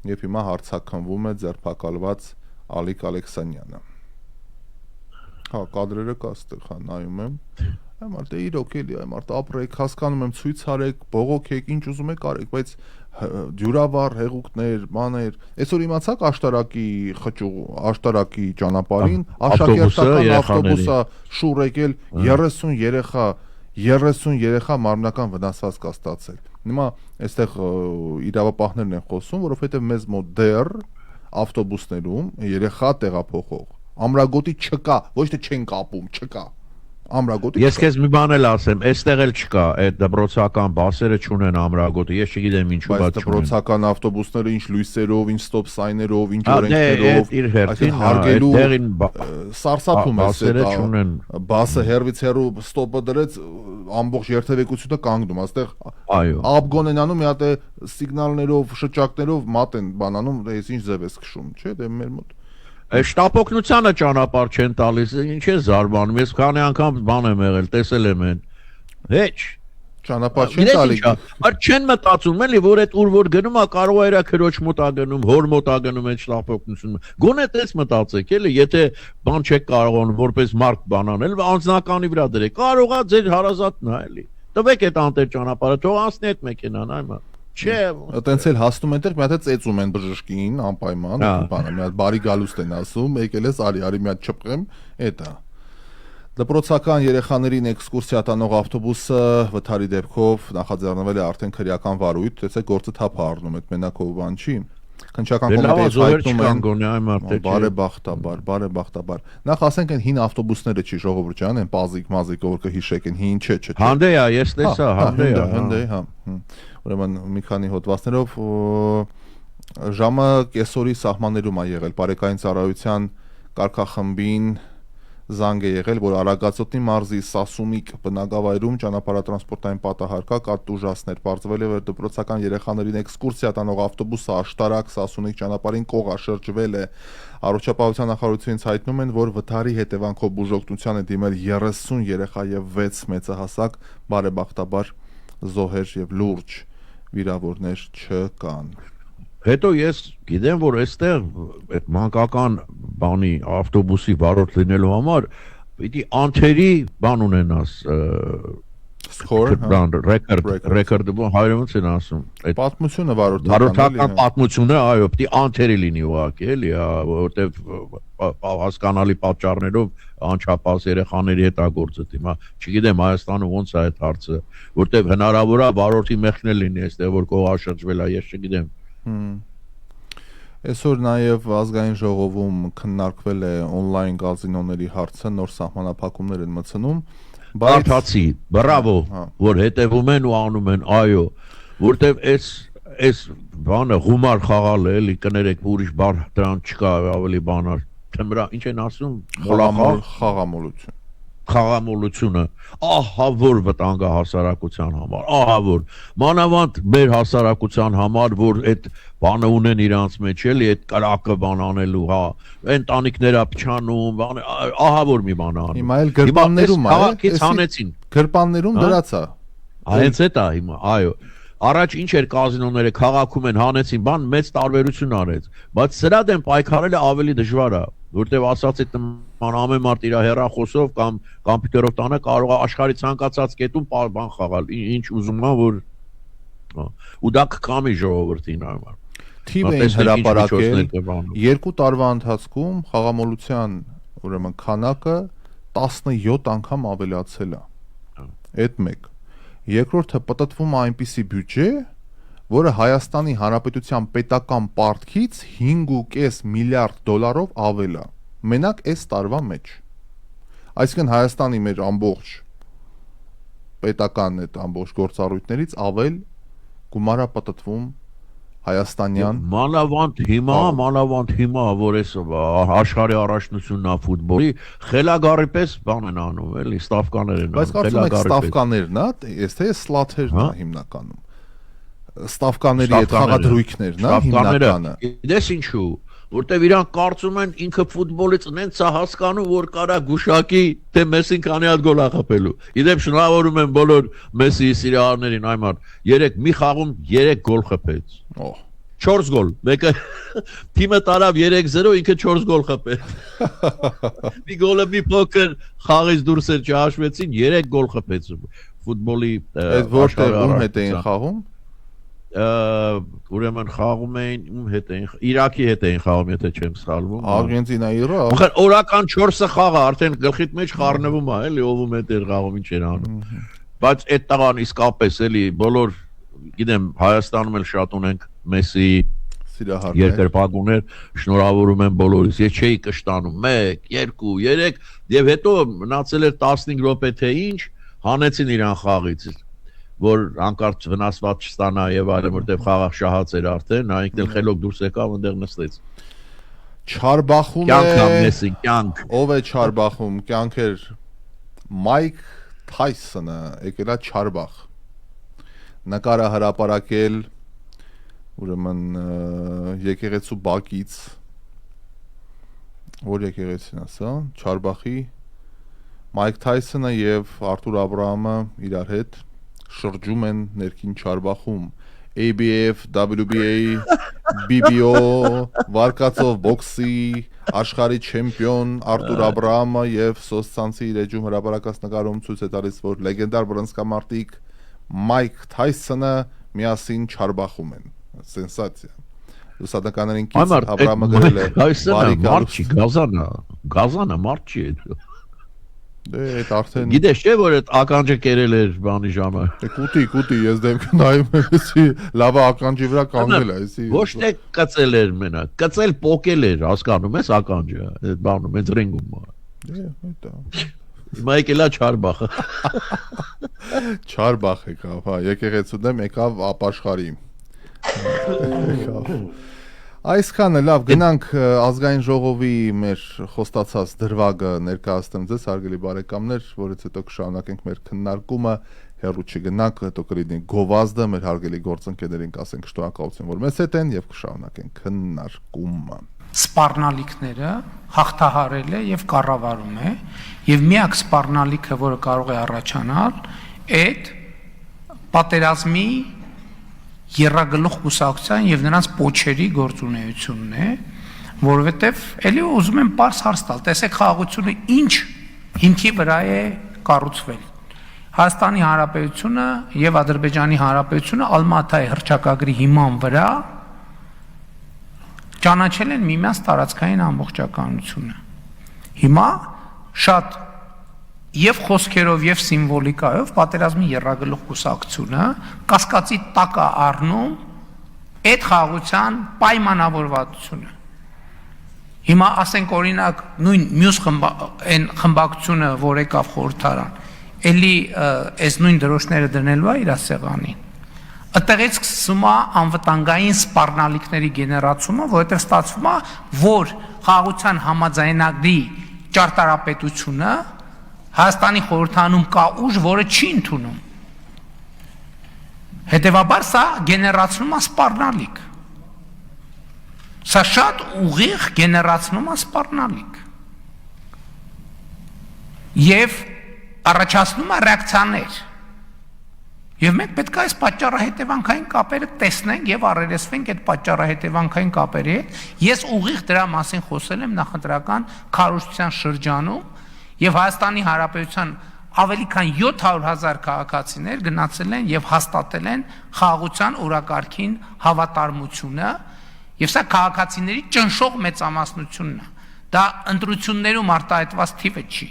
եւ հիմա հարցաքննվում է ձերբակալված Ալիկ Ալեքսանյանը։ Հա, կադրերը կա այստեղ, հա, նայում եմ։ Այ մարդը իրոք էլի, այ մարդը ապրեք, հասկանում եմ, ցույց արեք, բողոքեք, ինչ ուզում եք արեք, բայց դյուրավառ հեղուկներ, մաներ։ Այսօր իմացաք աշտարակի ճանապարհին աշակերտական ավտոբուսը շուռ եկել 30 երեխա մարմնական վնասված կա ստացել։ Հիմա այստեղ իրավապահներն են խոսում, որովհետև մեզ մոտ դեռ ավտոբուսներում երեխա տեղափոխող ամրագոտի չկա, ոչ թե չեն կապում, չկա։ Ամրագոտի Ես քեզ մի բան էլ ասեմ, այստեղ էլ չկա, այդ դպրոցական բասերը չունեն ամրագոտը, ես չգիտեմ ինչու բայց չունեն։ Բայց դպրոցական ավտոբուսները ինչ լույսերով, ինչ ստոպ սայներով, ինչ օրենքներով, այսինքն հարգելու սարսափում է բասերը չունեն։ Բասը հերվից հերու ստոպը դրեց, ամբողջ երթևեկությունը կանգնում, այստեղ աբգոն են անում, մի հատ է սիգնալներով, շչակներով մատ են բանանում, այս ինչ ձև է քշում, չէ՞, դե մեր մոտ Շտապօգնությանը ճանապարհ չեն տալիս, ինչ է զարմանում, ես քանի անգամ բան եմ եղել, տեսել եմ են։ Հեչ ճանապարհ չեն տալիս։ Այդ չեն մտածում էլի, որ այդ ուր որ գնում է, կարող է իր քրոջ մոտ ա գնում, հոր մոտ ա գնում այդ շտապօգնությունը։ Գոնե տես մտածեք, էլի, եթե բան չեք կարողանում որպես մարդ բան անել, անձնականի վրա դրեք, կարող է ձեր հարազատն է, էլի։ Տվեք այդ անտեր ճանապարհը, թող անցնի այդ մեքենան, այո։ Չէ, Այտենց էլ հասնում են տեղ, մի հատ է ծեծում են բժշկին, անպայման, բանը, մի հատ բարի գալուստ են ասում, եկել ես արի մի հատ չփխեմ, էտա։ Դպրոցական երեխաներին էքսկուրսիա տանող ավտոբուսը վթարի դեպքով նախաձեռնվել է արդեն քրեական վարույթ, տեսեք գործը թափ է առնում, այդ մենակով բան չի։ Քննչական կոմիտեի հայտնում են բարեբախտաբար։ Նախ ասենք այն հին ավտոբուսները չի ժողովուրդ ջան, այն պազիկ, որ կհիշեք, այն հին չէ։ Հանդե է, ես տեսա, հանդե, հա։ Ուրեմն մի քանի հոդվածներով ժամը կեսօրի սահմաններում է եղել բարեկային ծառայության կարգախմբին զանգ է եղել, որ Արագածոտնի մարզի Սասունիկ բնակավայրում ճանապարհատրանսպորտային պատահար կա, կատ ուժասներ, պարզվել է, որ դպրոցական երեխաներին էքսկուրսիա տանող ավտոբուսը աշտարակ Սասունիկ ճանապարհին կողաշրջվել է։ Առողջապահության նախարարությունից հայտնում են, որ վթարի հետևանքով բուժօգնության է դիմել 30 երեխա եւ 6 մեծահասակ, բարեբախտաբար զոհեր եւ լուրջ վիրավորներ չկան։ Հետո ես գիտեմ, որ այստեղ այդ մանկական բանի ավտոբուսի վարորդ լինելու համար պիտի անթերի բան ունենաս ռեկորդ հայերենից են ասում այդ պատմությունը վարորդական պատմությունը, այո, պիտի անթերի լինի ուղղակի, էլի, որտեվ հասկանալի պատճառներով անչափահաս երեխաների հետ ագործը դիմա, չգիտեմ Հայաստանը ոնց է այդ հարցը, որտեվ հնարավոր է վարորդի մեղքն էլ լինի այստեղ, որ կողաշրջվել է, ես չգիտեմ։ Այսօր նաև ազգային ժողովում քննարկվել է օնլայն կազինոների հարցը, նոր սահմանափակումներ են մտցնում։ Բարթացի, բրավո, որ հետևում են ու անում են, այո, որտեվ այս բանը գումար խաղալ է, էլի կներեք, ուրիշ բառ դրան չկա, ավելի բանար, թե ինչ են ասում, խաղամոլություն։ Խաղամոլությունը, ահա որ վտանգ է հասարակության համար, ահա որ մանավանդ մեր հասարակության համար, որ այդ բանը ունեն իրանց մեջ, էլի այդ կրակը բան անելու, հա, ընտանիքները փչանում, ահա որ մի բան անում։ Հիմա էլ գրպաններում է, քաղաքից հանեցին։ Գրպաններում դրած է։ Հենց էդ է հիմա, այո։ Առաջ ինչ էր կազինոները քաղաքում են հանեցին, բան մեծ տարբերություն արեց, բայց սրա դեմ պայքարելը ավելի դժվար է, որտեվ ասած այդ ամեն մարդ իր հեռախոսով կամ կոմպյուտերով տանը կարող է աշխարհի ցանկացած կետում բան խաղալ, ինչ ուզում է, որ ու դա կկամի ժողովրդին համար։ Թիվ էին հրապարակել 2 տարվա ընթացքում խաղամոլության ուրեմն քանակը 17 անգամ ավելացել է։ Այդ մեկ։ Երկրորդը պատտվում է այնպիսի բյուջե, որը Հայաստանի Հանրապետության պետական պարտքից 5.5 միլիարդ դոլարով ավել է։ Մենակ այս տարվա մեջ։ Այսինքն Հայաստանի մեր ամբողջ պետական այդ ամբողջ գործառույթներից ավել գումար է պատտվում հայաստանյան մանավանդ հիմա, որ այս աշխարհի առաջնությունն է ֆուտբոլի, խելագարի պես բան են անում, էլի, ստավկաներ են անում։ Բայց կարծում եք ստավկաներն է, ես թե սլաթերն է հիմնականում։ Ստավկաների այդ խաղադրույքներն է հիմնականը։ Դες ինչու, որտեվ իրանք կարծում են ինքը ֆուտբոլից նենց է հասկանում, որ կարա գուշակի, թե Մեսսին քանի հատ գոլ է խփելու։ Իդեպ շնորհավորում են բոլոր Մեսսիի սիրահարներին, այմար 3 խաղում 3 գոլ խփեց։ 4 գոլ, մեկը թիմը տարավ 3-0, ինքը 4 գոլ խփեց։ Մի գոլը մի փոքր խաղից դուրս էր չհաշվեցին, 3 գոլ խփեց ֆուտբոլի այդ որտեղ ում հետ էին խաղում։ Ուրեմն խաղում էին ում հետ էին Իրաքի հետ էին խաղում, եթե չեմ սխալվում։ Արգենտինայի Իրաք։ Ուրեմն օրական 4 խաղը արդեն գլխիդ մեջ խառնվում է, էլի, ով ում հետ էր խաղում, ինչ էր անում։ Բայց այդ տղան իսկապես էլի բոլոր, գիտեմ, Հայաստանում էլ շատ ունենք Մեսսի երկրպագուներ, շնորհավորում են բոլորիս։ Ես չէի կշտանում 1, 2, 3 եւ հետո մնացել էր 15 րոպե թե ինչ, հանեցին իրան խաղից, որ անկարծ վնասված չստանա եւ այլն, որտեվ խաղաղ շահած էր արդեն, նա ինքն էլ խելոք դուրս եկավ, այնտեղ նստեց։ Չարբախում է։ Կյանք, կյանք։ Ով է Չարբախում, կյանք էր Մայք Թայսոնը, եկել է Չարբախ։ Նկարը հրապարակել ուրեմն եկեղեցու բակից, որ եկեղեցին ասա, Չարբախի Մայք Թայսոնը եւ Արթուր Աբրահամը իրար հետ շրջում են ներքին Չարբախում ABF, WBA, BBO, վարկածով բոքսի աշխարհի չեմպիոն Արթուր Աբրահամը եւ Սոսցանցի իր էջում հրապարակած նկարում ցույց է տալիս, որ լեգենդար բռնցքամարտիկ Մայք Թայսոնը միասին չարբախում են, սենսացիա։ Լուսադականներին կից Աբրահամը գրել է բարի գալուստի գազանը մարդ չի այդ։ Դե այդ արդեն Գիտես չէ որ այդ ականջը կերել էր բանի ժամը։ Կուտի ես դեմքը նայում եմ էսի լավա ականջի վրա կանգնել է էսի։ Ոչ թե կծել էր մենակ, կծել պոկել էր, հասկանում ես ականջը, այդ բանում այդ ռինգում։ Դե դա։ Հիմա եկելա չարբախը։ Չարբախ եկավ, հա, եկեղեցու դեմ եկավ ապաշխարի։ Այսքանը լավ, գնանք ազգային ժողովի մեր խոստացած դրվագը ներկայացնեմ ձեզ, հարգելի բարեկամներ, որից հետո կշարունակենք մեր քննարկումը, հեռու չգնանք, հետո կլինի գովազդը, մեր հարգելի գործընկերներին կասենք շնորհակալություն, որ մեզ հետ են եւ կշարունակենք քննարկումը։ Սպառնալիքները հաղթահարել է եւ կառավարում է եւ միակ սպառնալիքը, որը կարող է առաջանալ, այդ պատերազմի երրագլուխ կուսակցության եւ նրանց պոչերի գործունեությունն է, որովհետեւ ելի ուզում եմ բարձ հարց տալ, տեսեք խաղաղությունը ինչ հիմքի վրա է կառուցվել։ Հայաստանի Հանրապետությունը եւ Ադրբեջանի Հանրապետությունը Ալմատայի հռչակագրի հիման վրա ճանաչել են միմյանց տարածքային ամբողջականությունը։ Հիմա շատ եւ խոսքերով եւ սիմվոլիկայով պատերազմի երրագլուխ կուսակցությունը կասկածի տակ է առնում այդ խաղաղության պայմանավորվածությունը։ Հիմա ասենք օրինակ նույն մյուս խմբակցությունը, որ եկավ խորհրդարան, էլի այս նույն դրոշները դնելու է իր սեղանին։ Այդտեղից սկսում է անվտանգային սպառնալիքների գեներացումը, որովհետև ստացվում է, որ խաղաղության համաձայնագրի ճարտարապետությունը Հայաստանի խորհրդանում կա ուժ, որը չի ընդունում։ Հետևաբար սա գեներացնում է սպառնալիք։ Սա շատ ուղիղ գեներացնում է սպառնալիք։ Եվ առաջացնում է ռեակցիաներ։ Եվ մենք պետք է այս պատճառահետևանքային կապերը տեսնենք եւ առերեսվենք այդ պատճառահետևանքային կապերի հետ։ Ես ուղիղ դրա մասին խոսել եմ նախընտրական քարոզչության շրջանում եւ Հայաստանի Հանրապետության ավելի քան 700,000 քաղաքացիներ գնացել են եւ հաստատել են խաղաղության օրակարգին հավատարմությունը եւ սա քաղաքացիների ճնշող մեծամասնությունն է։ Դա ընտրություններում արտահայտված թիվը չի։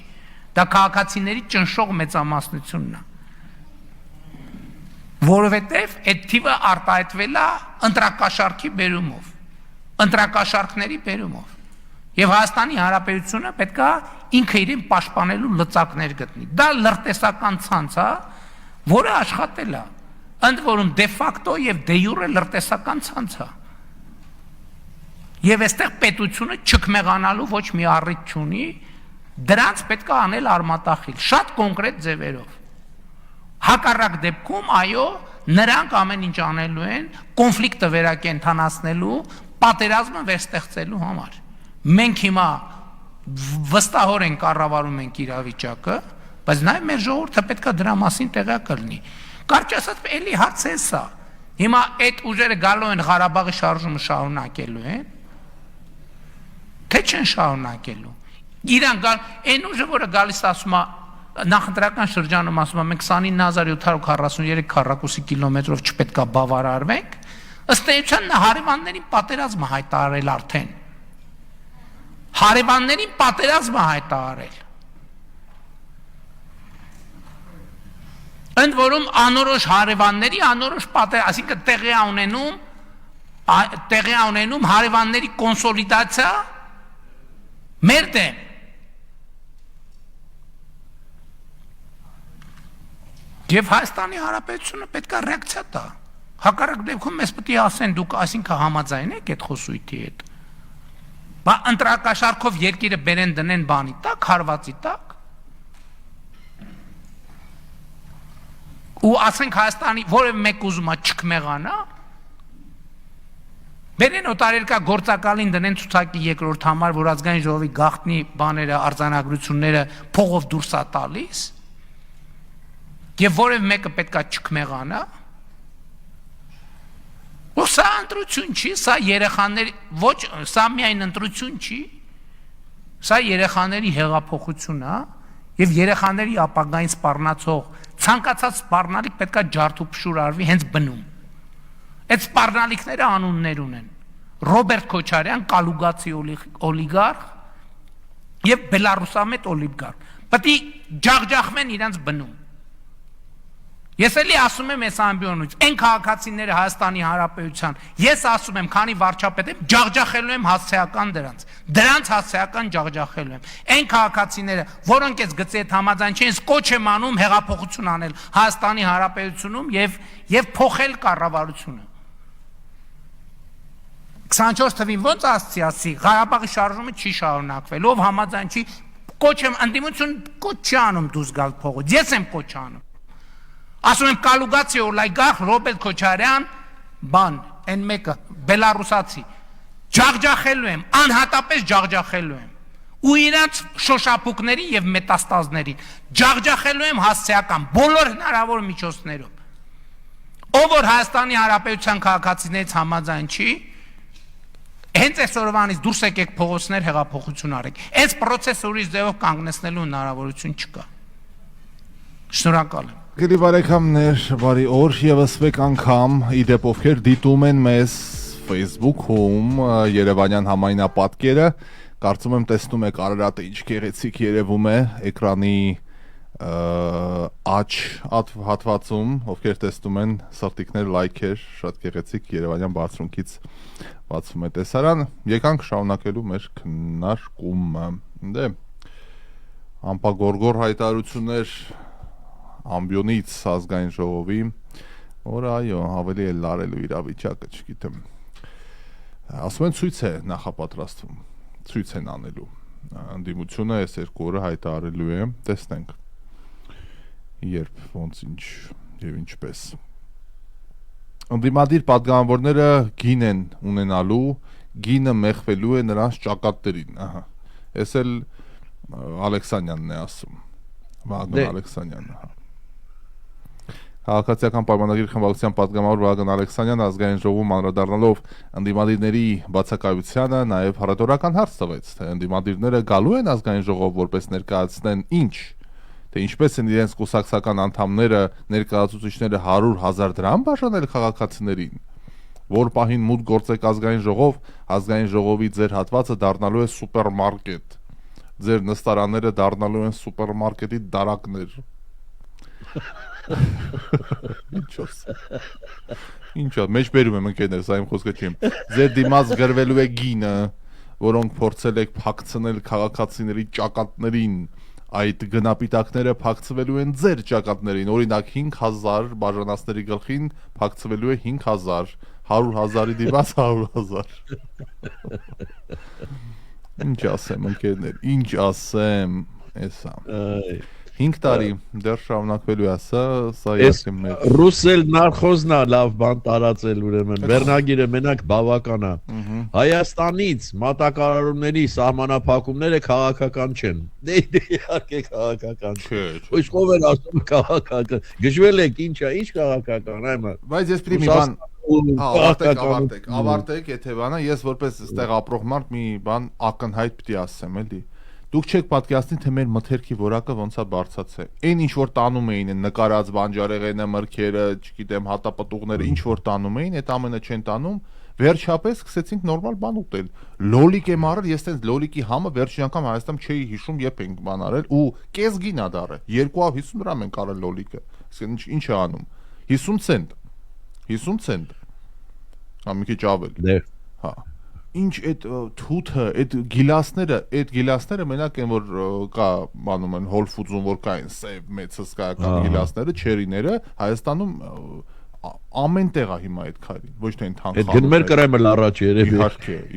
Դա քաղաքացիների ճնշող մեծամասնությունն է։ Որովհետև այդ թիվը արտահայտվել է ընտրակաշառքի բերումով, ընտրակաշառքների բերումով։ Եվ Հայաստանի Հանրապետությունը պետք է ինքը իրեն պաշտպանելու լծակներ գտնի։ Դա լրտեսական ցանց է, որը աշխատել է, ընդ որում դե ֆակտո եւ դե յուրե լրտեսական ցանց է։ Եվ այստեղ պետությունը չկմեղանալու ոչ մի առիթ չունի, դրանց պետք է անել արմատախիլ, շատ կոնկրետ ձևերով։ Հակառակ դեպքում, այո, նրանք ամեն ինչ անելու են կոնֆլիկտը վերակենդանացնելու, պատերազմը վերստեղծելու համար։ Մենք հիմա վստահորեն կառավարում ենք իրավիճակը, բայց նաև մեր ժողովուրդը պետք է դրա մասին տեղյակ լինի։ Կարճ ասած, էլի հարց է սա։ Հիմա այդ ուժերը գալու են Ղարաբաղի շարժումը շարունակելու են, թե չեն շարունակելու։ Իրանք այն ուժը, որը գալիս ասում է նախընտրական շրջանում ասում եմ 29743 քառակուսի կիլոմետրով չպետք է բավարարվենք, ըստ էության հարևաններին պատերազմը հայտարարել արդեն։ Հարևաններին պատերազմը հայտարարել։ Ընդ որում անորոշ հարևանների անորոշ պատերազմ, այսինքն տեղի ունենում հարևանների կոնսոլիդացիա մեր դեմ։ Եվ Հայաստանի Հանրապետությունը պետք է ռեակցիա տա։ Հակառակ դեպքում մեզ պետք է ասեն դուք այսինքն համաձայն եք այդ խոսույթի հետ։ Բա ընտրակաշառքով երկիրը բերեն դնեն բանի տակ, հարվածի տակ։ Ու ասենք Հայաստանի որևէ մեկ ուզում է չկմեղանա, բերեն օտարերկա գործակալին դնեն ցուցակի երկրորդ համար, որ ազգային ժողովի գաղտնի բաները, արձանագրությունները փողով դուրս է տալիս։ Եվ որևէ մեկը պետքա չկմեղանա, ու սա ընտրություն չի, սա երեխաների, ոչ, սա միայն ընտրություն չի, սա երեխաների հեղափոխություն է, եւ երեխաների ապագային սպառնացող, ցանկացած սպառնալիք պետքա ջարդ ու փշուր արվի հենց բնում, Այդ սպառնալիքները անուններ ունեն։ Ռոբերտ Քոչարյան, կալուգացի օլիգարխ եւ բելարուսամետ օլիգարխ։ Պետք է ջախջախվեն իրենց բնում։ Ես էլի ասում եմ այս ամբիոնից, այն քաղաքացիները Հայաստանի Հանրապետության, ես ասում եմ, քանի վարչապետ եմ, ջախջախելու եմ հասցեական դրանց հասցեական ջախջախելու եմ։ Այն քաղաքացիները, որոնք այս գծի հետ համաձայն չեն, ես կոչ եմ անում հեղափոխություն անել Հայաստանի Հանրապետությունում եւ փոխել կառավարությունը։ 24 թվին ոնց ասացի, Ղարաբաղի շարժումը չի շարունակվել, ով համաձայն չի, կոչ եմ ընդդիմություն կոչ չի անում դուրս գալ փողոց, ես եմ կոչ անում։ Ասում եմ կալուգացի օլիգարխ Ռոբերտ Քոչարյան, այն մեկը բելարուսացի, ջախջախելու եմ, անհատապես ջախջախելու եմ։ Ու իրաց շոշափուկներին եւ մետաստազներին ջախջախելու եմ հասցեական բոլոր հնարավոր միջոցներով։ Ով որ Հայաստանի Հանրապետության քաղաքացիներից համաձայն չի, հենց այսօրվանից դուրս եկեք փողոցներ հեղափոխություն արեք։ Այս process-ը ուրիշ ձևով կանգնեցնելու հնարավորություն չկա։ Շնորհակալ եմ։ Գիտի բարեկամներ, բարի օր եւս մեկ անգամ իդեպ ովքեր դիտում են մեզ Facebook-ում Երևանյան համայնապատկերը, կարծում եմ տեսնում եք Արարատը ինչ գեղեցիկ երևում է էկրանի աչ հատվածում, ովքեր տեսնում են սրտիկներ, լայքեր, շատ գեղեցիկ Երևանյան բարձունքից բացվում է տեսարան, եկանք շարունակելու մեր քննարկումը։ Դե ամպագորգոր հայտարարություններ ամբիոնից ազգային ժողովի, որ այո, ավելի է լարելու իրավիճակը, չգիտեմ։ Ասում են ցույց է նախապատրաստվում, ցույց են անելու։ Ընդդիմությունը այս երկու օրը հայտարարելու է, տեսնենք երբ, ոնց ինչ եւ ինչպես։ Ընդդիմադիր պատգամավորները գին են ունենալու, գինը մեղվելու է նրանց ճակատներին, ահա։ Էս էլ Ալեքսանյանն է ասում։ Վահագն Ալեքսանյանը, հա։ Քաղաքացիական պայմանագրի խմբակցության պատգամավոր Վահագն Ալեքսանյանը ազգային ժողովում անդրադառնալով ընդդիմադիրների բացակայությանը նաև հռետորական հարց տվեց, թե ընդդիմադիրները գալու են ազգային ժողով որպես ներկայացնեն ինչ, թե ինչպես են իրենց կուսակցական անդամները ներկայացուցիչները 100,000 դրամ բաժանել քաղաքացիներին, որ պահին մուտք գործեք ազգային ժողովի ձեր հատվածը դառնալու է սուպերմարկետ, ձեր նստարանները դառնալու են սուպերմարկետի դարակներ։ Ինչո՞, մեջ բերում եմ ընկերներ, սա իմ խոսքը չեմ։ Ձեր դիմաց գրվելու է գինը, որոնք փորձել եք փակցնել քաղաքացիների ճակատներին, այդ գնապիտակները փակցվելու են ձեր ճակատներին, օրինակ 5,000 բաժանածների գլխին փակցվելու է 5,000, 100,000-ի դիմաց 100,000։ Ինչ ասեմ ընկերներ, ինչ ասեմ, էսա։ 5 տարի դեռ շարունակվելու է սա երբ մեր Ռուսել նարխոզնա լավ բան տարածել ուրեմն վերնագիրը մենակ բավական է Հայաստանից մատակարարումների սահմանափակումները քաղաքական չեն դե իհարկե քաղաքական չէ ոչ ով էր ասում քաղաքական գժվել եք ինչ քաղաքական այմա բայց ես պիտի մի բան ավարտեք եթե բանը ես որպես այստեղ ապրող մարդ մի բան ակնհայտ պիտի ասեմ էլի Դուք չեք պատկերացնի, թե մեր մթերքի որակը ոնց է բարձրացել։ Այն ինչ որ տանում էին, նկարած բանջարեղենը, մրգերը, չգիտեմ, հատապտուղները, ինչ որ տանում էին, այդ ամենը չեն տանում, վերջապես սկսեցինք նորմալ բան ուտել։ Լոլիկ եմ արել, ես տենց լոլիկի համը վերջին անգամ Հայաստանում չէի հիշում, երբ ենք բան արել, ու կես գին ա դարը, 250 դրամ ենք արել լոլիկը։ Իսկ ինչ է անում։ 50 ցենտ։ 50 ցենտ։ Հա մի քիչ ավել։ Դե։ Հա։ Ինչ այդ թութը, այդ գիլասները մենակ են որ կա բանում են Whole Foods-ում որ կային սև մեծ հսկայական գիլասները, չերիները Հայաստանում ամեն տեղ է հիմա այդ քարին, ոչ թե ընդհանուր։ Այդ գնմեր կրեմել առաջ երևի։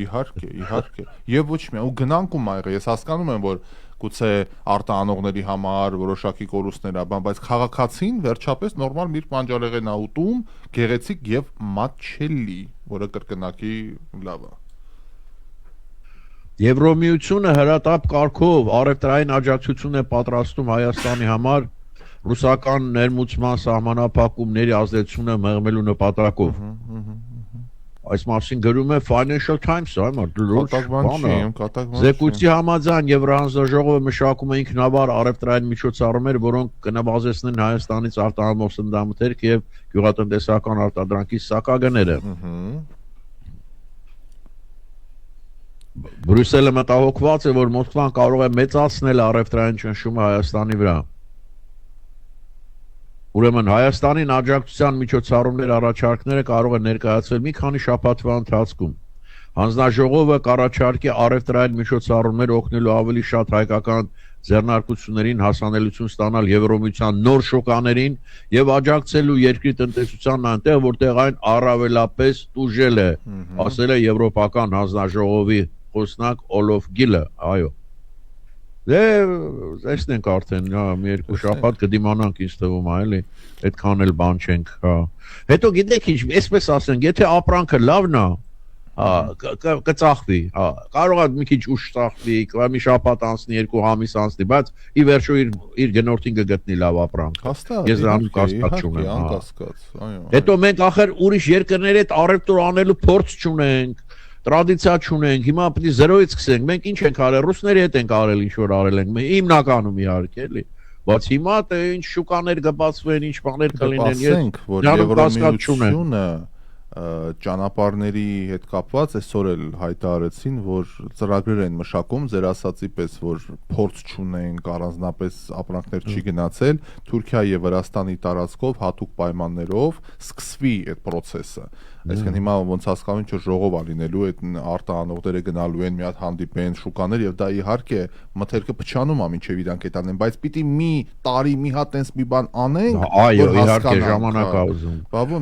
Իհարկե։ Եվ ոչ մի, ու գնանքում ա եղել, ես հասկանում եմ որ գուցե արտահանողների համար որոշակի կորուստներ ա, բայց քաղաքացին վերջապես նորմալ մի բանջարեղեն ա ուտում, գեղեցիկ եւ մատչելի, որը կրկնակի լավ է։ Եվրոմիությունը հրատապ կարգով առևտրային աջակցություն է պատրաստում Հայաստանի համար ռուսական ներմուծման սահմանափակումների ազդեցությունը մեղմելու նպատակով։ այս մասին գրում է Financial Times-ը, այո, լուրջ բան։ Զեկույցի համաձայն Եվրահանձնաժողովը մշակում է ինքնաբար առևտրային միջոցառումներ, որոնք կնվազեցնեն Հայաստանից արտահանվող սննդամթերք եւ գյուղատնտեսական արտադրանքի սակագները։ Բրյուսելը մտահոգված է, որ Մոսկվան կարող է մեծացնել առևտրային ճնշումը Հայաստանի վրա։ Ուրեմն Հայաստանին աջակցության միջոցառումներ առաջարկները կարող է ներկայացվել մի քանի շաբաթվա ընթացքում։ Հանձնաժողովը կառաջարկի առևտրային միջոցառումներ օգնելու ավելի շատ հայկական ձեռնարկություններին հասանելիություն ստանալ Եվրոմիության նոր շոկաներին եւ աջակցելու երկրի տնտեսությանն այնտեղ, որտեղ այն առավելապես տուժել է, ասել է Եվրոպական հանձնաժողովի խոսնակ Օլոֆ Գիլը, այո։ Դե տեսնենք արդեն, մի երկու շաբաթ կդիմանանք ինձ թվում է, էլի, այդքան էլ բան չենք, հա։ Հետո գիտեք ինչ, այսպես ասենք, եթե ապրանքը լավն է, կծախվի, հա, կարող է մի քիչ ուշ ծախվի, մի շաբաթ անցնի, երկու ամիս անցնի, բայց ի վերջո իր գնորդին կգտնի լավ ապրանք։ Ես դրանում կասկած չունեմ։ Հետո մենք ախր ուրիշ երկրների հետ առևտուր անելու փորձ չունենք, տրադիցիա չունենք, հիմա պետք է զերոյից սկսենք, մենք ինչ ենք արել, ռուսների հետ ենք արել, ինչ որ արել ենք, հիմնականում իհարկե, էլի, բայց հիմա թե ինչ շուկաներ կբացվեն, ինչ բաներ կլինեն, ես կասկած չունեմ։ Ճանապարհների հետ կապված այսօր էլ հայտարարեցին, որ ծրագրեր են մշակում, ձեր ասացի պես, որ փորձ չունենք, առանձնապես ապրանքներ չի գնացել, Թուրքիա եւ Վրաստանի տարածքով հատուկ պայմաններով սկսվի այդ process-ը։ Այսինքն հիմա ոնց հասկանում ինչ որ ժողով ա լինելու, այդ արտահանողները գնալու են, մի հատ հանդիպեն շուկաներ եւ դա իհարկե մթերքը փչանում ա մինչեւ իրանք այդ անեն, բայց պիտի մի տարի մի հատ տենց մի բան անենք, այո, իհարկե ժամանակ ա ուզում։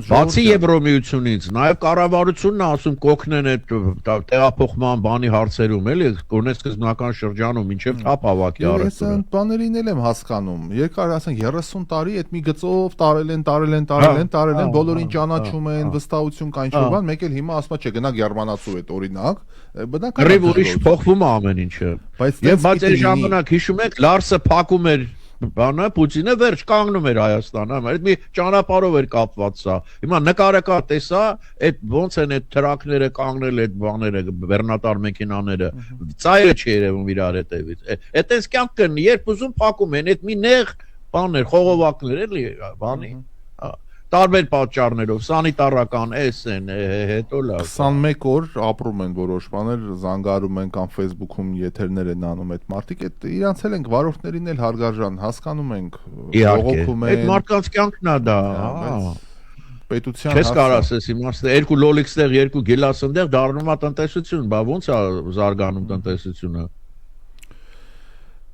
Բացի Եվրոմիությունից, նաեւ կառավարությունն է ասում կօգնեն այդ տեղափոխման բանի հարցերում, էլի, կոնես սկզբնական շրջանում մինչեւ թափ հավաքի առևտուրը։ Ես բաներին էլ եմ հասկանում։ Երկար ասենք 30 տարի այդ մի գծով տարել են, բոլորին ճանաչում են, վստահություն կան ինչ-որ բան, մեկ էլ հիմա ասма չէ, գնա գերմանացու հետ օրինակ, բնական է ուրիշ փոխվում է ամեն ինչը։ Եվ բայց այդ ժամանակ հիշում եք, Լարսը փակում էր բանը, Պուտինը վերջ կանգնում էր Հայաստան, այդ մի ճանապարհով էր կապված սա։ Հիմա նկարը կա, տեսա, այդ ոնց են այդ տրակները կանգնել, այդ բաները, բեռնատար մեքենաները, ծայրը չի երևում իրար հետևից։ Այդտենց կյանք կն, երբ ուզում փակում են, այդ մի նեղ բաներ, խողովակներ էլի, բանի։ Տարբեր պատճառներով, սանիտարական, էսեն, հետո լավ։ 21 օր ապրում են որոշ բաներ, զանգարում են կամ Facebook-ում եթերներ են անում այդ մարդիկ, այդ իրանց էլ ենք վարորդներին էլ հարգարժան, հասկանում ենք, բողոքում են։ Այդ մարդկանց կյանքն է դա, պետության Չես կարող ասես իմաստը, երկու լոլիքստեղ, երկու գիլասնդեղ դառնում է տնտեսություն, բա ոնց է զարգանում տնտեսությունը։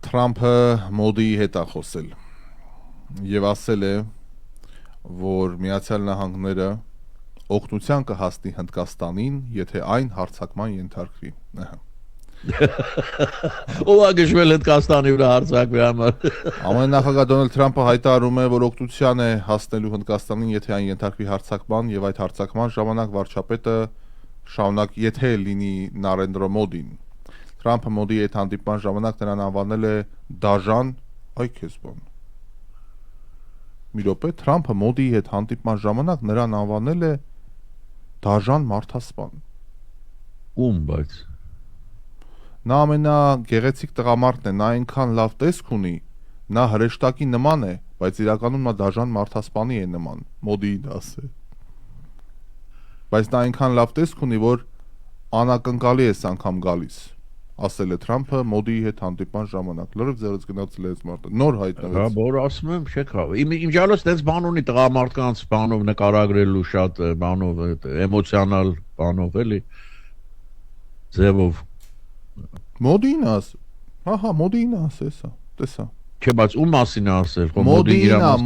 Թրամփը մոդիի հետ է խոսել եւ ասել է որ Միացյալ Նահանգները օգնության կհասնի Հնդկաստանին, եթե այն հարձակման ենթարկվի։ Ով է գժվել Հնդկաստանի վրա հարձակվի համար։ ԱՄՆ նախագահ Դոնալդ Թրամփը հայտարարում է, որ օգնության է հասնելու Հնդկաստանին, եթե այն ենթարկվի հարձակման, եւ այդ հարձակման ժամանակ վարչապետը շարունակ, եթե լինի Նարենդրա Մոդին։ Թրամփը Մոդիի հետ հանդիպման ժամանակ նրան անվանել է դաժան, այ քեզ բան։ Մի րոպե, Թրամփը Մոդիի հետ հանդիպման ժամանակ նրան անվանել է դաժան մարդասպան։ Ում բայց։ Նա ամենագեղեցիկ տղամարդն է, նա այնքան լավ տեսք ունի, նա հրեշտակի նման է, բայց իրականում նա դաժան մարդասպանի է նման, Մոդիին ասել։ Բայց նա այնքան լավ տեսք ունի, որ անակնկալի է անգամ գալիս, ասել է Թրամփը Մոդիի հետ հանդիպման ժամանակ։ Լրիվ ձերից գնացել է այս մարդը, նոր հայտնվեց։ Հա, որ ասում եմ, չեք հավը։ Իմ ջալոս դες բան ունի տղամարդկանց բանով նկարագրելու շատ բանով, էմոցիոնալ բանով էլի։ Ձևով։ Մոդին աս։ Ահա, Մոդին աս, էսա, տեսա։ Չէ, բայց ում մասին է ասել, խո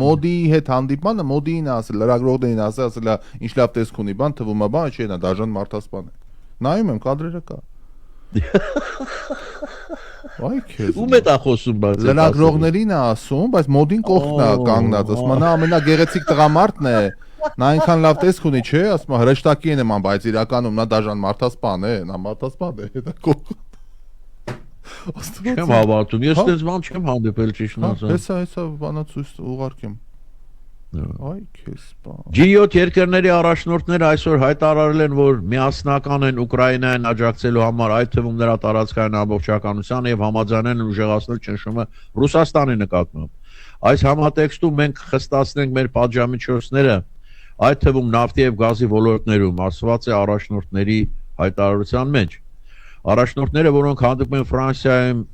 Մոդիի հետ հանդիպանը Մոդին ասել, լրագրողներին ասել, ինչ լավ տեսք ունի, բան թվում է, բան չէ, նա դաժան մարդասպան է։ Նայում եմ, կադրերը կա։ Այ քեզ։ Ում է դա խոսում բայց։ Լրագրողներին է ասում, բայց Մոդին կողքն է կանգնած, ասում նա ամենագեղեցիկ տղամարդն է։ Նա այնքան լավ տեսք ունի, չէ, ասում հրեշտակի է նման, բայց իրականում նա դաժան մարդասպան է, նա մարդասպան է, դա կողք։ Չեմ հավատում, ես դες բան չեմ հանդիպել ճիշտն ասեմ։ Հեսա բանա ցույց ուղարկեմ։ Այ քեզ բան։ G7 երկրների առաջնորդները այսօր հայտարարել են, որ միասնական են Ուկրաինային աջակցելու համար, այդ թվում նրա տարածքային ամբողջականությանը եւ համաձայն են ուժեղացնել ճնշումը Ռուսաստանի նկատմամբ։ Այս համատեքստում մենք խստացնենք մեր պատժամիջոցները, այդ թվում նավթի եւ գազի ոլորտներում, ասված է առաջնորդների հայտարարության մեջ։ Առաջնորդները, որոնք հանդիպում են Ֆրանսիայում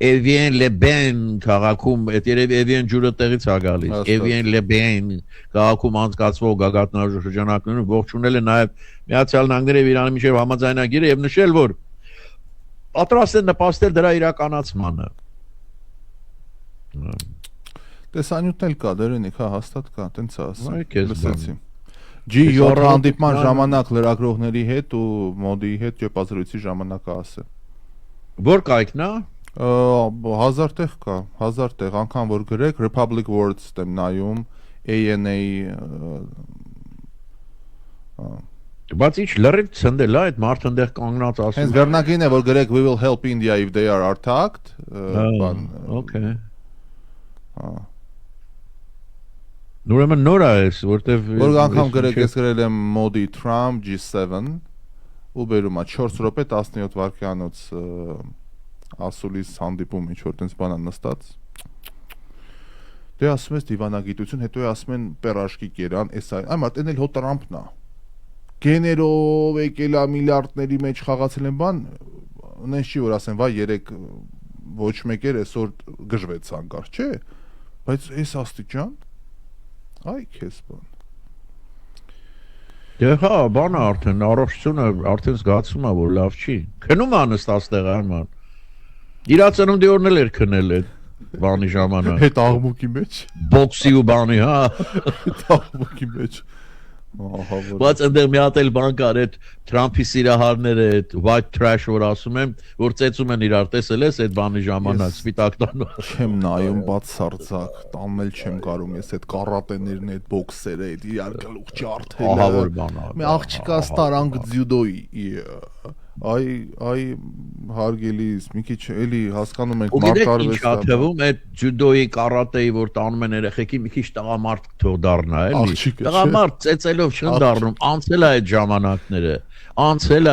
Évian-les-Bains քաղաքում, այդ երևի Évian ջուրը տեղից է գալիս։ Évian-les-Bains քաղաքում անցկացվող գագաթնաժողովներում ողջունել են նաև Միացյալ Նահանգները եւ Իրանի միջև համաձայնագիրը եւ նշել, որ պատրաստ են նպաստել դրա իրականացմանը։ Տեսանյութն էլ կա, դերենիք, հա, հաստատ կա, տենց է ասում։ Լսեցի։ G7 հանդիպման ժամանակ լրագրողների հետ ու մոդի հետ ճեպազրույցի ժամանակ ասել։ Որ կայքն է։ 1000 տեղ կա, 1000 տեղ, անգամ որ գրեք Republic Words եմ նայում, ANA Բայց ինչ լրիվ ցնդել է այդ մարդը այնտեղ կանգնած ասում։ Հենց վերնագին է որ գրեք we will help India if they are attacked, բան։ Okay։ Նույնիսկ նոր է, որտեվ որ անգամ գրեք ես գրել եմ Modi Trump G7 ու բերում է 4 րոպե 17 վայրկյանոց ասուլիս հանդիպում ինչ որ տենց բանա նստած դե ասում ես դիվանագիտություն հետո ասում են պերաշկի կերան էս այն մարդ այն էլ հո Տրամփն է գեներով եկել է միլիարդների մեջ խաղացել են բան նենց չի որ ասեն վայ երեք ոչ մեկ էր այսօր գժվեց հանկարծ չէ բայց էս աստիճան այ քեզ բան դե հա բանը արդեն առողջությունը արդեն զգացում է որ լավ չի քնում է նստած տեղ այնման Իրա ծնունդի օրն էլ էր քնել այդ բանի ժամանակ։ Հետ աղմուկի մեջ։ Բոքսի ու բանի, հա։ Հետ աղմուկի մեջ։ Ահա որ։ Բայց այնտեղ մի հատ էլ բան կար այդ Թրամփի սիրահարները այդ white trash որ ասում եմ, որ ծեծում են իրար, տեսել ես այդ բանի ժամանակ սպիտակ տանը։ Չեմ նայում բացարձակ, տանել չեմ կարում ես այդ կարատեներն այդ բոքսերը, այդ իրար գլուխ ջարդելը։ Ահա որ բան։ Մի աղջիկա ստարանք ձյուդոյի։ Այ հարգելիս, մի քիչ էլի հասկանում ենք մարտարվեստը։ Ու թվում այդ ջյուդոյի կարատեի որ տանում են երեխեքի մի քիչ տղամարդ թող դառնա, էլի։ Տղամարդ ծեծելով չեն դառնում, անցել է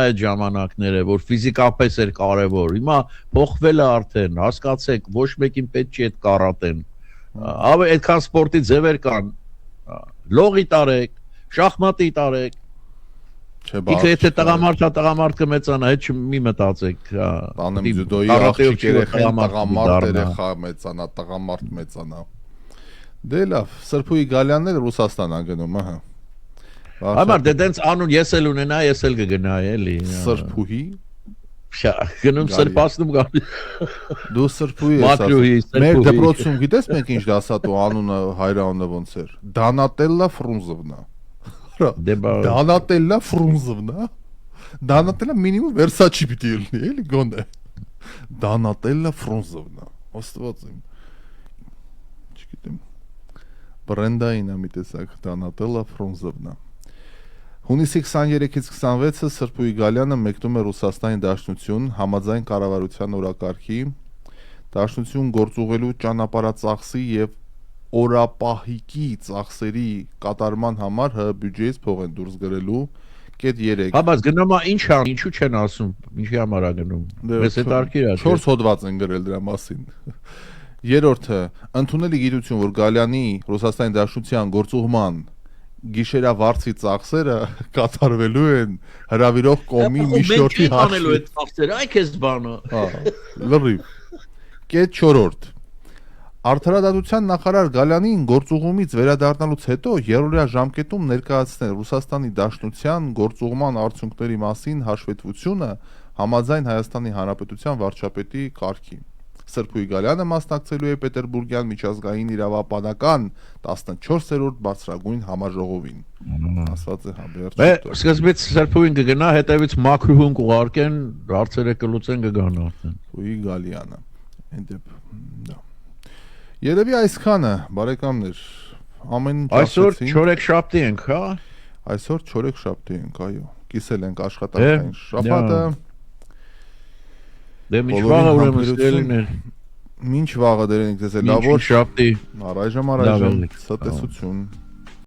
այդ ժամանակները, որ ֆիզիկապես էր կարևոր։ Հիմա փոխվել է արդեն, հասկացեք, ոչ մեկին պետք չի այդ կարատեն։ Այդքան սպորտի ձևեր կան։ Լողի տարեք, շախմատի տարեք։ Իքը եթե տղամարդ կմեծանա, հետ մի մտածեք, հա։ Տանեմ ձյուդոյի աղջիկ երեխան տղամարդ երեխա մեծանա, տղամարդ մեծանա։ Դե լավ, Սրբուի Գալյանն էլ Ռուսաստան ա գնում, ահա։ Համար դե դենց անուն ես էլ ունենա, ես էլ կգնայի, էլի։ Սրբուի։ Շա, գնում սրբացնում գալի։ Դու Սրբուի ես ասում։ Մեր դպրոցում գիտես մենք ինչ դասատու անունը հայրանունը ոնց էր։ Դանատելլա Ֆրունզովնա։ Դանատելլա Ֆրունզովնա Դանատելլա մինիմում Վերսաչի պիտի լինի, էլի գոնե Դանատելլա Ֆրունզովնա Աստված իմ չգիտեմ բրենդային է մի տեսակ Դանատելլա Ֆրունզովնա Հունիսի 23-ից 26-ը Սրբուի Գալյանը մեկնում է Ռուսաստանի Դաշնություն համաձայն կառավարության օրակարգի Դաշնություն գործուղելու ճանապարհածախսի եւ օրապահիկի ծախսերի կատարման համար ՀՀ բյուջեից փող են դուրս գրելու կետ 3 Հա բայց գնում է ինչ ան ինչու չեն ասում ինչի համար է գնում մեզ հետ արկիր է 4 հոդված են գրել դրա մասին երրորդը ընդունելի գիտություն որ Գալյանի Ռուսաստանի Դաշնության գործուղման գիշերավարձի ծախսերը կատարվելու են հրավիրող կողմի միջնորդի հաշվի այդ ծախսերը այ քեզ բանը հա լրիվ կետ 4 Արդարադատության նախարար Գալյանին գործուղումից վերադառնալուց հետո երրորդյա ժամկետում ներկայացնել Ռուսաստանի Դաշնության գործուղման արդյունքների մասին հաշվետվությունը համաձայն Հայաստանի Հանրապետության վարչապետի կարգի։ Սրբուի Գալյանը մասնակցելու է Պետերբուրգյան միջազգային իրավապանական 14-րդ բարձրագույն համաժողովին։ Ասված է համերձ։ Սկզբից Սրբուին կգնա, հետևից մակրոհուն կուղարկեն, հարցերը կլուծեն կգան արդեն։ Սրբուի Գալյանը։ Այնտեղ դա Երևի այսքանը, բարեկամներ, ամեն ինչ ասեցինք։ Այսօր չորեքշաբթի ենք, հա? Այսօր չորեքշաբթի ենք, այո։ Կիսել ենք աշխատանքային շաբաթը։ Դե միջվաղը ուրեմն ստելիներ։ Մինչ վաղը դերենք ձեզ Մինչ լավոր շաբթի առայժմ Լավ ելնեք։ ցտեսություն